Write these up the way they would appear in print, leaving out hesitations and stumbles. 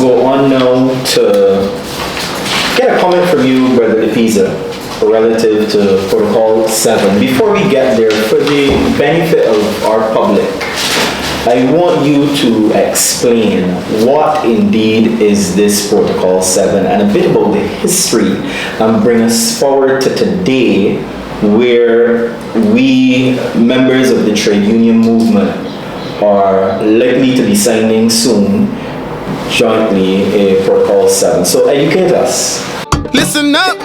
go on now to get a comment from you, Brother Peiza, relative to Protocol 7. Before we get there, for the benefit of our public, I want you to explain what indeed is this Protocol 7 and a bit about the history and bring us forward to today, where we, members of the trade union movement, are likely to be signing soon jointly a Protocol 7. So educate us. Listen up.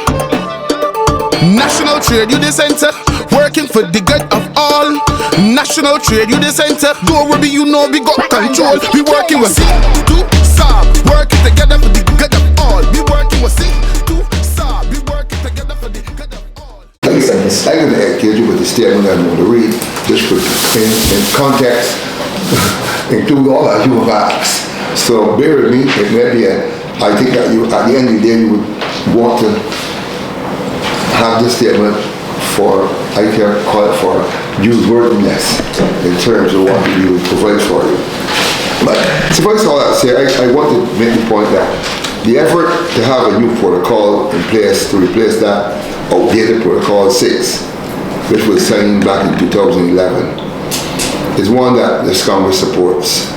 National Trade Union Center, working for the good of all. National Trade Union Center, go where you know we got control. We working with CTUSAB, working together for the good of all. We working with CTUSAB, we working together for the good of all. I'm going to engage you with the statement I'm going to read, just for in context, include all our human facts. So bear with me. It may be I think that you, at the end of the day, you would want to have this statement for, I can call it for newsworthiness in terms of what we will provide for you. But suffice all that to say, I want to make the point that the effort to have a new protocol in place to replace that outdated Protocol 6, which was signed back in 2011, is one that this Congress supports.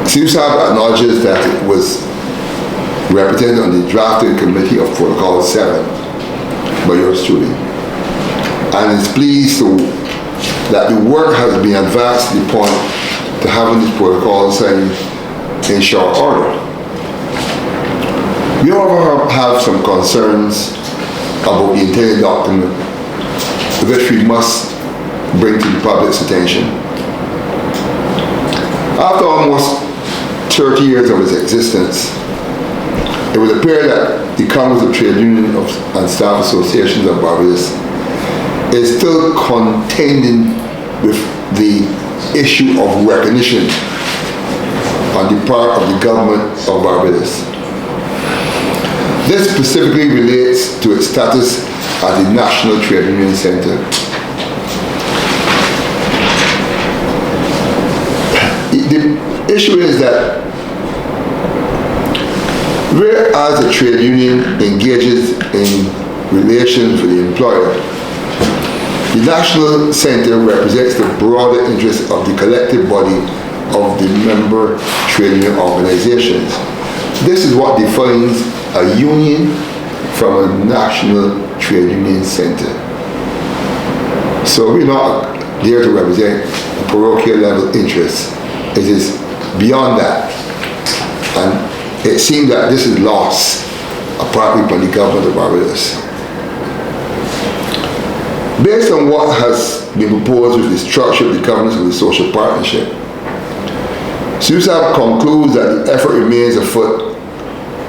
CTUSAB acknowledges that it was represented on the drafting committee of Protocol 7 by yours truly, and is pleased that the work has been advanced to the point to having this protocol signed in short order. We all have some concerns about the intended document, which we must bring to the public's attention. After almost 30 years of its existence, it would appear that the Congress of Trade Union and Staff Associations of Barbados is still contending with the issue of recognition on the part of the government of Barbados. This specifically relates to its status as the National Trade Union Center. The issue is that whereas a trade union engages in relations with the employer, the National Center represents the broader interests of the collective body of the member trade union organizations. This is what defines a union from a National Trade Union Center. So we're not there to represent a parochial level interest. It is beyond that. And it seems that this is lost, apparently, by the government of Barbados. Based on what has been proposed with the structure of the governance of the social partnership, CTUSAB concludes that the effort remains afoot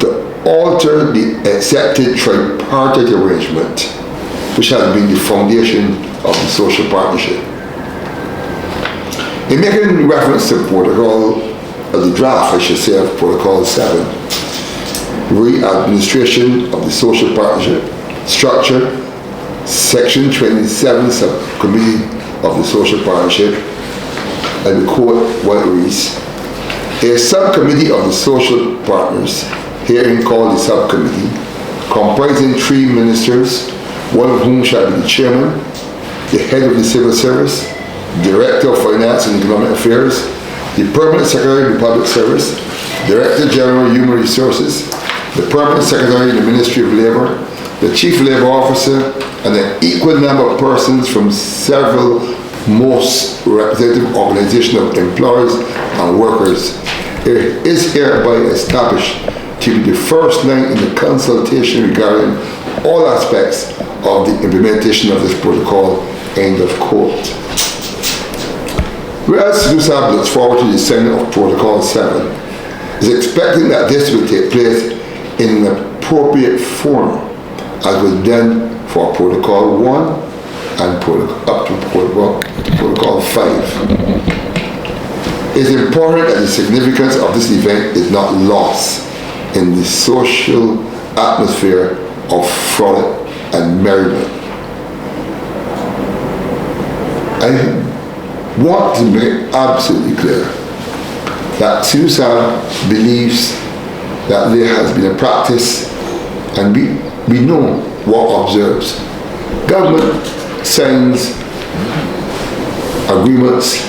to alter the accepted tripartite arrangement, which has been the foundation of the social partnership. In making reference to the draft, I should say, of Protocol 7, re-administration of the social partnership structure, Section 27 Subcommittee of the Social Partnership, and the quote what it reads, a subcommittee of the social partners, herein called the subcommittee, comprising 3 ministers, one of whom shall be the chairman, the head of the civil service, director of finance and economic affairs, the permanent secretary of the public service, director general of human resources, the permanent secretary in the Ministry of Labor, the chief labor officer, and an equal number of persons from several most representative organizations of employers and workers. It is hereby established to be the first line in the consultation regarding all aspects of the implementation of this protocol, end of quote. Whereas CTUSAB looks forward to the signing of Protocol 7, is expecting that this will take place in an appropriate form, as was done for Protocol 1 and up to Protocol 5. It is important that the significance of this event is not lost in the social atmosphere of frolic and merriment. I want to make absolutely clear that CTUSAB believes that there has been a practice, and we know what observes. Government signs agreements,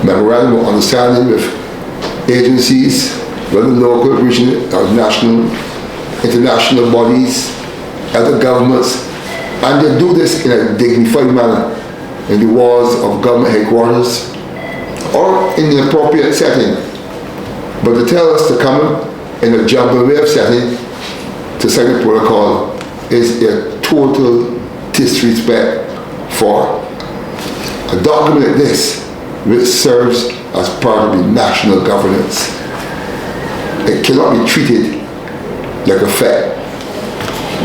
memorandum of understanding with agencies, whether local, regional, or national, international bodies, other governments, and they do this in a dignified manner in the walls of government headquarters or in the appropriate setting. But to tell us to come in a jump and wave setting to sign the protocol is a total disrespect for a document like this, which serves as part of the national governance. It cannot be treated like a fact,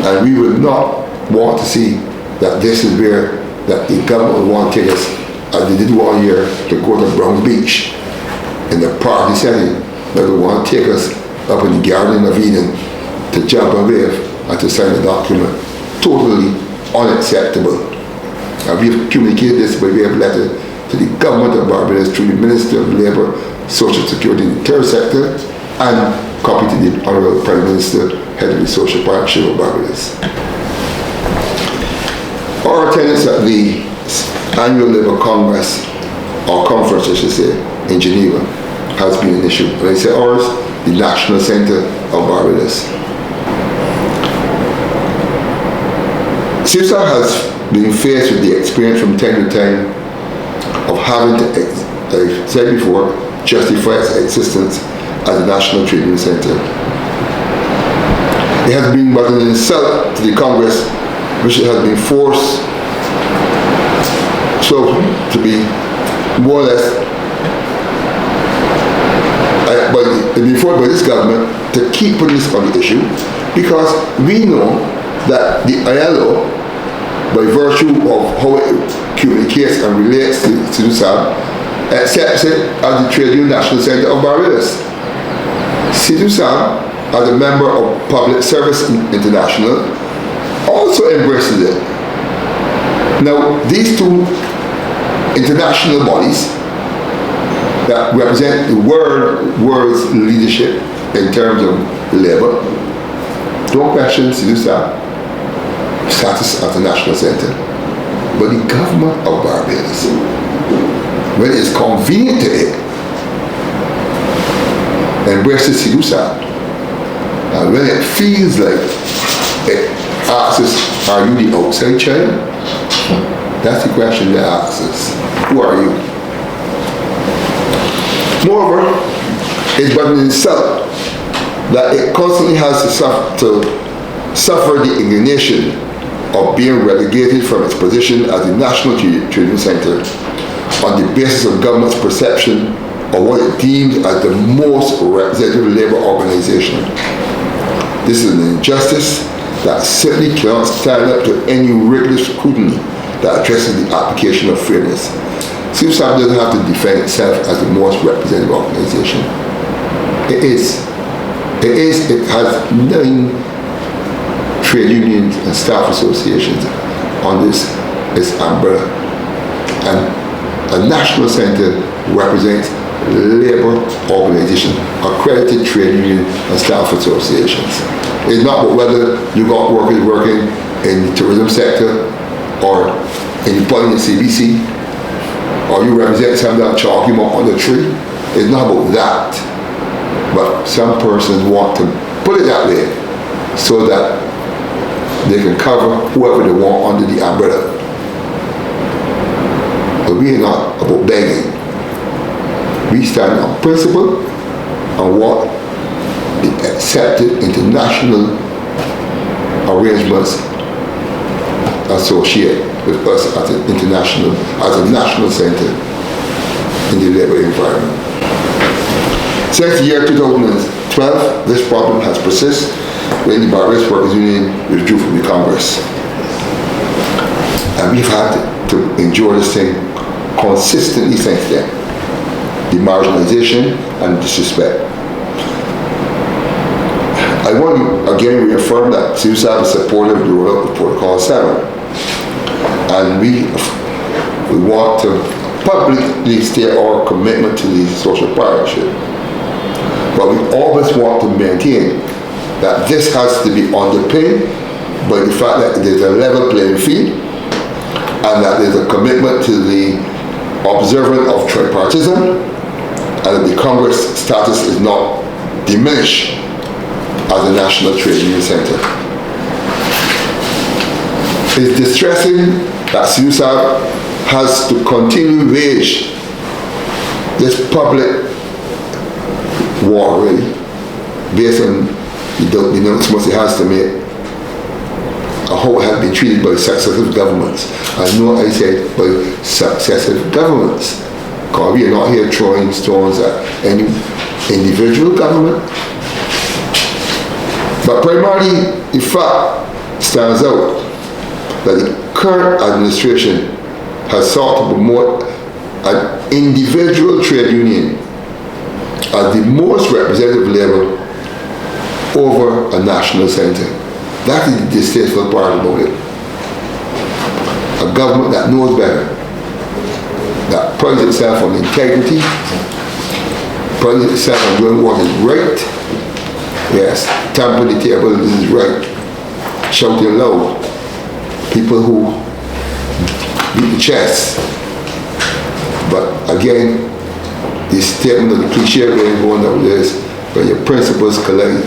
and we would not want to see that this is where that the government would want to take us, as they did 1 year to go to Brown Beach in the party setting, that they want to take us up in the Garden of Eden to jump and wave and to sign a document. Totally unacceptable. And we've communicated this by way of letter to the government of Barbados through the Minister of Labour, Social Security and the third sector, and copy to the Honourable Prime Minister, head of the Social Partnership of Barbados. Our attendance at the annual Labour Congress, or conference I should say, in Geneva, has been an issue. When I say ours, the National Centre of Barbados. CTUSAB has been faced with the experience from time to time of having to, as I said before, justify its existence as a national treatment centre. It has been but an insult to the Congress, which has been forced to be more or less by this government to keep putting this on the issue, because we know that the ILO, by virtue of how it communicates and relates to CTUSAB, accepts it as the Trade Union National Centre of Barbados. CTUSAB, as a member of Public Service International, also embraces it. Now, these two international bodies that represent the world's leadership in terms of labour don't question CTUSAB status as a national centre. But the government of Barbados, when it is convenient to it, embraces CTUSAB. And when it feels like it asks us, are you the outside child? That's the question that asks us. Who are you? Moreover, it's but an insult that it constantly has to suffer the indignation of being relegated from its position as the National Treatment Centre on the basis of government's perception of what it deemed as the most representative labour organisation. This is an injustice that certainly cannot stand up to any rigorous scrutiny that addresses the application of fairness. CTUSAB doesn't have to defend itself as the most representative organisation. It has 9 trade unions and staff associations on its umbrella. And a national centre represents labour organisations, accredited trade union and staff associations. It's not about whether you got workers working in the tourism sector or in employing the CBC, or you represent some that chalk him up on the tree. It's not about that. But some persons want to put it that way so that they can cover whoever they want under the umbrella. But we are not about begging. We stand on principle and what the accepted international arrangements associate with us as a national centre in the labour environment. Since the year 2012, this problem has persisted when the Barbados Workers Union withdrew from the Congress. And we've had to endure this thing consistently since then. The marginalisation and disrespect. I want to again reaffirm that CTUSAB is supportive of the rollout of Protocol 7. And we want to publicly state our commitment to the social partnership. But we always want to maintain that this has to be underpinned by the fact that there's a level playing field and that there's a commitment to the observance of tripartism and that the Congress status is not diminished as a national trade union center. It's distressing that CTUSAB has to continue to wage this public war, really, based on the announcements it has to make, how it has been treated by successive governments. I know I said by successive governments, because we are not here throwing stones at any individual government. But primarily, the fact stands out that the current administration has sought to promote an individual trade union as the most representative level over a national centre. That is the distasteful part about it. A government that knows better, that prides itself on integrity, prides itself on doing what is right. Yes, tamping the table, this is right. Shouting loud. People who beat the chest. But again, the statement of the cliche going out there is, when your principles collide,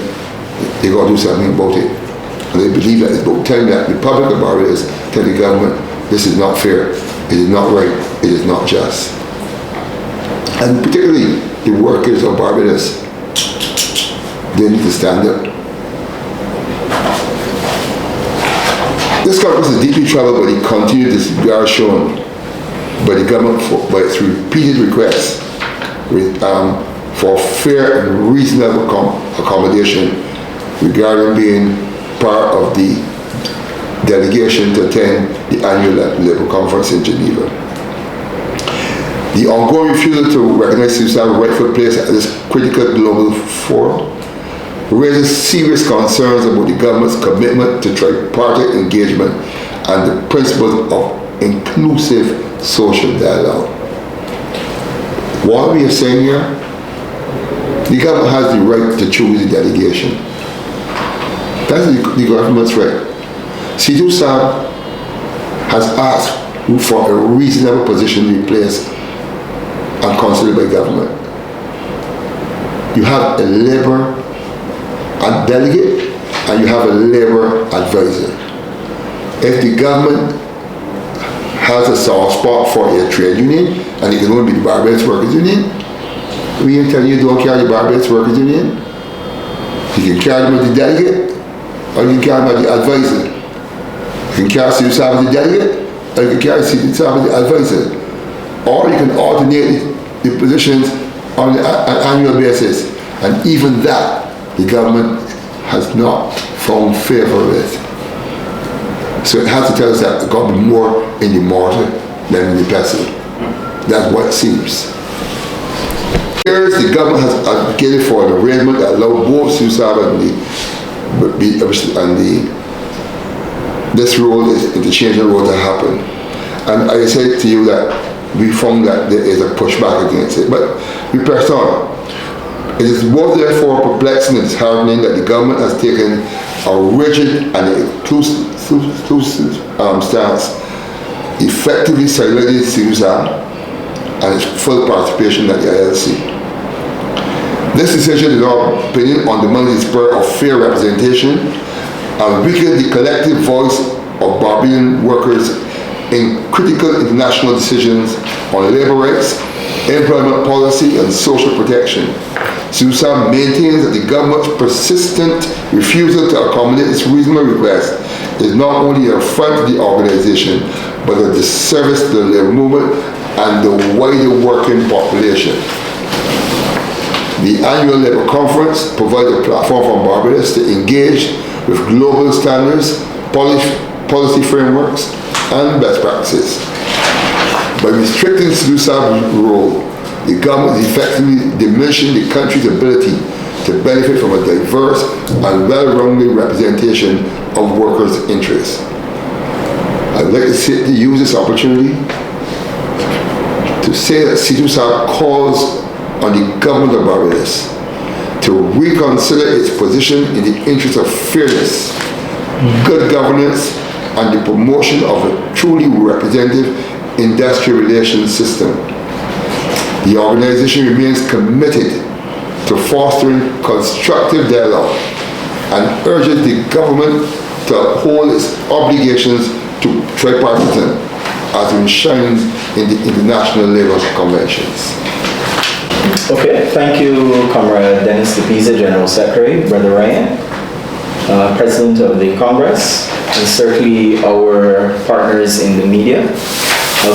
they got to do something about it. And they believe that it's about telling that the public of Barbados, tell the government, this is not fair, it is not right, it is not just. And particularly the workers of Barbados, they need to stand up. This Congress is deeply troubled by the continued disregard shown by the government by its repeated requests for fair and reasonable accommodation regarding being part of the delegation to attend the annual Labour Conference in Geneva. The ongoing refusal to recognize CTUSAB's rightful place at this critical global forum raises serious concerns about the government's commitment to tripartite engagement and the principles of inclusive social dialogue. What we are saying here, the government has the right to choose the delegation. That's the government's right. CTUSAB has asked for a reasonable position to be placed and considered by government. You have a Labour delegate and you have a Labour advisor. If the government has a soft spot for a trade union and it can only be the Barbados Workers Union, we can tell you don't carry the Barbados Workers Union. You can carry them as the delegate or you can carry them as the advisor. You can carry CTUSAB as the delegate or you can carry CTUSAB as the advisor. Or you can alternate the positions on an annual basis, and even that the government has not found favour with. So it has to tell us that there's got to be more in the mortar than in the pestle. That's what it seems. Here the government has advocated for an arrangement that allows both CTUSAB and this role is interchangeable role to happen. And I said to you that we found that there is a pushback against it, but we pressed on. It is both therefore perplexing and disheartening that the government has taken a rigid and inclusive stance, effectively silencing CTUSAB and its full participation at the ILC. This decision, in our opinion, undermines the spirit of fair representation and weakens the collective voice of Barbadian workers in critical international decisions on labour rights, employment policy and social protection. CTUSAB maintains that the government's persistent refusal to accommodate its reasonable request is not only an affront to the organisation, but a disservice to the labour movement and the wider working population. The annual Labour Conference provides a platform for Barbados to engage with global standards, policy frameworks, and best practices. By restricting CTUSAB's role, the government is effectively diminishing the country's ability to benefit from a diverse and well-rounded representation of workers' interests. I'd like to use this opportunity to say that CTUSAB calls on the government of Barbados to reconsider its position in the interest of fairness, good governance, and the promotion of a truly representative industrial relations system. The organization remains committed to fostering constructive dialogue and urges the government to uphold its obligations to tripartism as enshrined in the International Labour Conventions. Okay, thank you, Comrade Dennis de Peiza, General Secretary, Brother Ryan, President of the Congress, and certainly our partners in the media.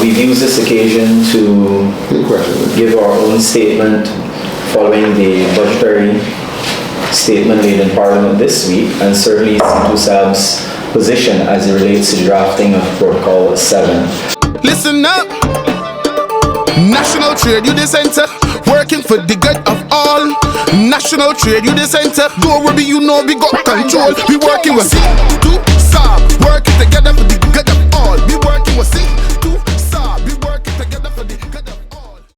We've used this occasion to give our own statement following the budgetary statement made in Parliament this week, and certainly CTUSAB's position as it relates to the drafting of Protocol 7. Listen up! National Trade Union Center, working for the good of all. National Trade Union Center, don't worry, you know we got control. We working with CTUSAB.